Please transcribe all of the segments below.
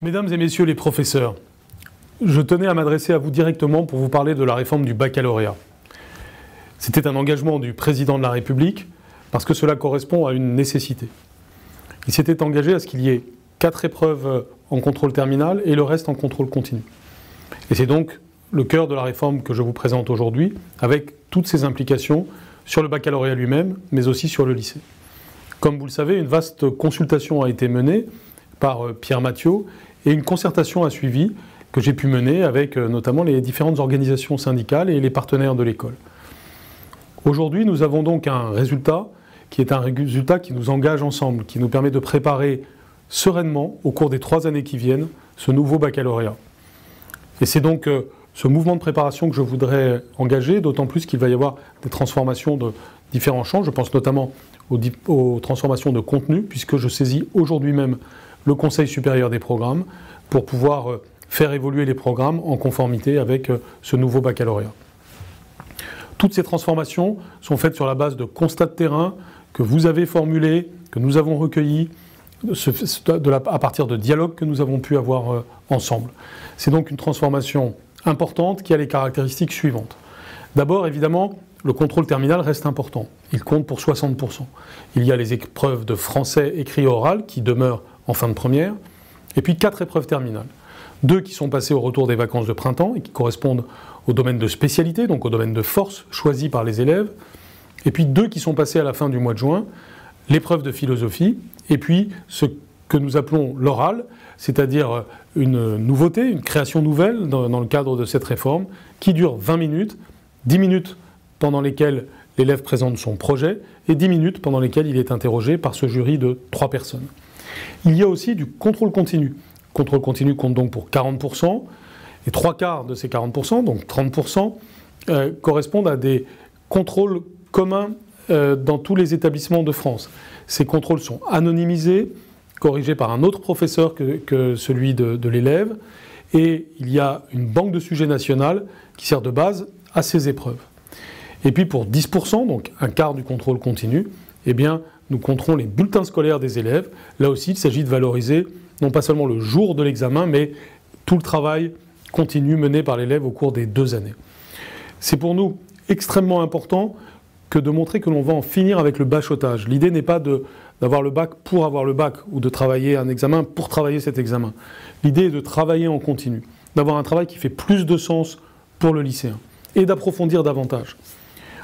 Mesdames et messieurs les professeurs, je tenais à m'adresser à vous directement pour vous parler de la réforme du baccalauréat. C'était un engagement du président de la République parce que cela correspond à une nécessité. Il s'était engagé à ce qu'il y ait 4 épreuves en contrôle terminal et le reste en contrôle continu. Et c'est donc le cœur de la réforme que je vous présente aujourd'hui, avec toutes ses implications sur le baccalauréat lui-même, mais aussi sur le lycée. Comme vous le savez, une vaste consultation a été menée par Pierre Mathiot et une concertation a suivi que j'ai pu mener avec notamment les différentes organisations syndicales et les partenaires de l'école. Aujourd'hui, nous avons donc un résultat qui nous engage ensemble, qui nous permet de préparer sereinement, au cours des 3 années qui viennent, ce nouveau baccalauréat. Et c'est donc ce mouvement de préparation que je voudrais engager, d'autant plus qu'il va y avoir des transformations de différents champs. Je pense notamment aux transformations de contenu, puisque je saisis aujourd'hui même le Conseil supérieur des programmes pour pouvoir faire évoluer les programmes en conformité avec ce nouveau baccalauréat. Toutes ces transformations sont faites sur la base de constats de terrain que vous avez formulés, que nous avons recueillis, à partir de dialogues que nous avons pu avoir ensemble. C'est donc une transformation importante qui a les caractéristiques suivantes. D'abord, évidemment, le contrôle terminal reste important. Il compte pour 60%. Il y a les épreuves de français écrit et oral qui demeurent en fin de première, et puis 4 épreuves terminales. 2 qui sont passées au retour des vacances de printemps et qui correspondent au domaine de spécialité, donc au domaine de force choisi par les élèves, et puis 2 qui sont passées à la fin du mois de juin, l'épreuve de philosophie, et puis ce que nous appelons l'oral, c'est-à-dire une nouveauté, une création nouvelle dans le cadre de cette réforme, qui dure 20 minutes, 10 minutes pendant lesquelles l'élève présente son projet, et 10 minutes pendant lesquelles il est interrogé par ce jury de 3 personnes. Il y a aussi du contrôle continu. Le contrôle continu compte donc pour 40%, et 3/4 de ces 40%, donc 30%, correspondent à des contrôles communs dans tous les établissements de France. Ces contrôles sont anonymisés, corrigés par un autre professeur que celui de l'élève, et il y a une banque de sujets nationale qui sert de base à ces épreuves. Et puis pour 10%, donc 1/4 du contrôle continu, eh bien, nous compterons les bulletins scolaires des élèves. Là aussi, il s'agit de valoriser non pas seulement le jour de l'examen, mais tout le travail continu mené par l'élève au cours des 2 années. C'est pour nous extrêmement important que de montrer que l'on va en finir avec le bachotage. L'idée n'est pas d'avoir le bac pour avoir le bac ou de travailler un examen pour travailler cet examen. L'idée est de travailler en continu, d'avoir un travail qui fait plus de sens pour le lycéen et d'approfondir davantage,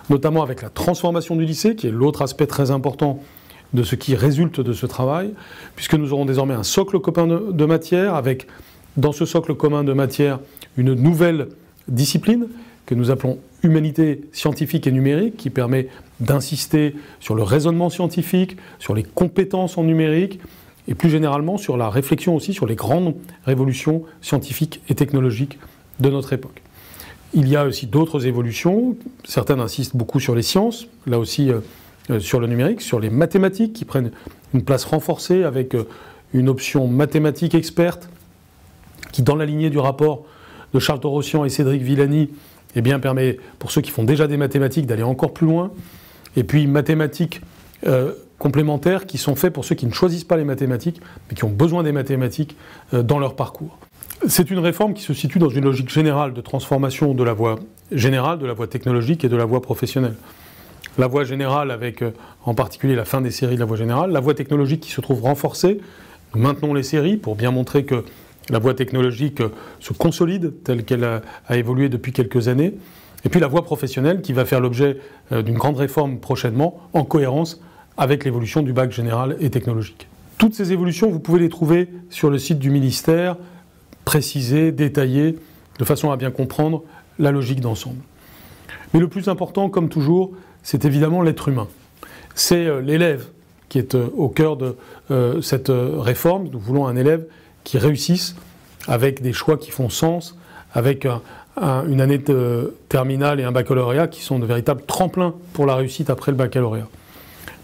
notamment avec la transformation du lycée, qui est l'autre aspect très important de ce qui résulte de ce travail, puisque nous aurons désormais un socle commun de matières, avec dans ce socle commun de matières une nouvelle discipline que nous appelons humanité scientifique et numérique, qui permet d'insister sur le raisonnement scientifique, sur les compétences en numérique, et plus généralement sur la réflexion aussi sur les grandes révolutions scientifiques et technologiques de notre époque. Il y a aussi d'autres évolutions, certaines insistent beaucoup sur les sciences, là aussi sur le numérique, sur les mathématiques qui prennent une place renforcée avec une option mathématique experte qui, dans la lignée du rapport de Charles Torossian et Cédric Villani, eh bien, permet pour ceux qui font déjà des mathématiques d'aller encore plus loin, et puis mathématiques complémentaires qui sont faits pour ceux qui ne choisissent pas les mathématiques, mais qui ont besoin des mathématiques dans leur parcours. C'est une réforme qui se situe dans une logique générale de transformation de la voie générale, de la voie technologique et de la voie professionnelle. La voie générale avec en particulier la fin des séries de la voie générale, la voie technologique qui se trouve renforcée. Nous maintenons les séries pour bien montrer que la voie technologique se consolide telle qu'elle a évolué depuis quelques années. Et puis la voie professionnelle qui va faire l'objet d'une grande réforme prochainement en cohérence avec l'évolution du bac général et technologique. Toutes ces évolutions, vous pouvez les trouver sur le site du ministère, précisées, détaillées, de façon à bien comprendre la logique d'ensemble. Mais le plus important, comme toujours, c'est évidemment l'être humain. C'est l'élève qui est au cœur de cette réforme. Nous voulons un élève qui réussisse avec des choix qui font sens, avec une année de terminale et un baccalauréat qui sont de véritables tremplins pour la réussite après le baccalauréat.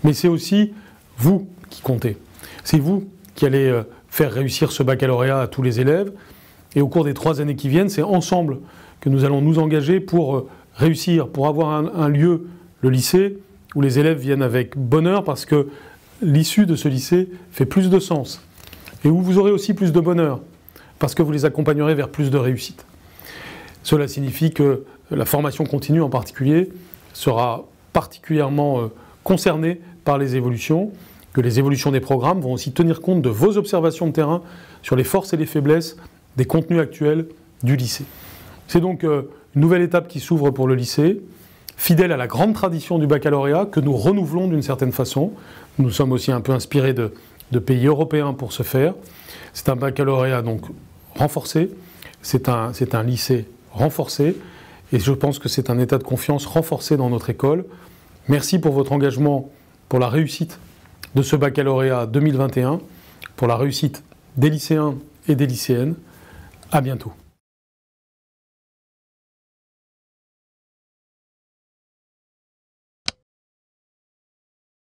Mais c'est aussi vous qui comptez. C'est vous qui allez faire réussir ce baccalauréat à tous les élèves. Et au cours des 3 années qui viennent, c'est ensemble que nous allons nous engager pour réussir, pour avoir un lieu, le lycée, où les élèves viennent avec bonheur parce que l'issue de ce lycée fait plus de sens. Et où vous aurez aussi plus de bonheur. parce que vous les accompagnerez vers plus de réussite. Cela signifie que la formation continue en particulier sera particulièrement concernée par les évolutions, que les évolutions des programmes vont aussi tenir compte de vos observations de terrain sur les forces et les faiblesses des contenus actuels du lycée. C'est donc une nouvelle étape qui s'ouvre pour le lycée, fidèle à la grande tradition du baccalauréat que nous renouvelons d'une certaine façon. Nous sommes aussi un peu inspirés de pays européens pour ce faire. C'est un baccalauréat donc renforcé, c'est un lycée renforcé, et je pense que c'est un état de confiance renforcé dans notre école. Merci pour votre engagement pour la réussite de ce baccalauréat 2021, pour la réussite des lycéens et des lycéennes. À bientôt.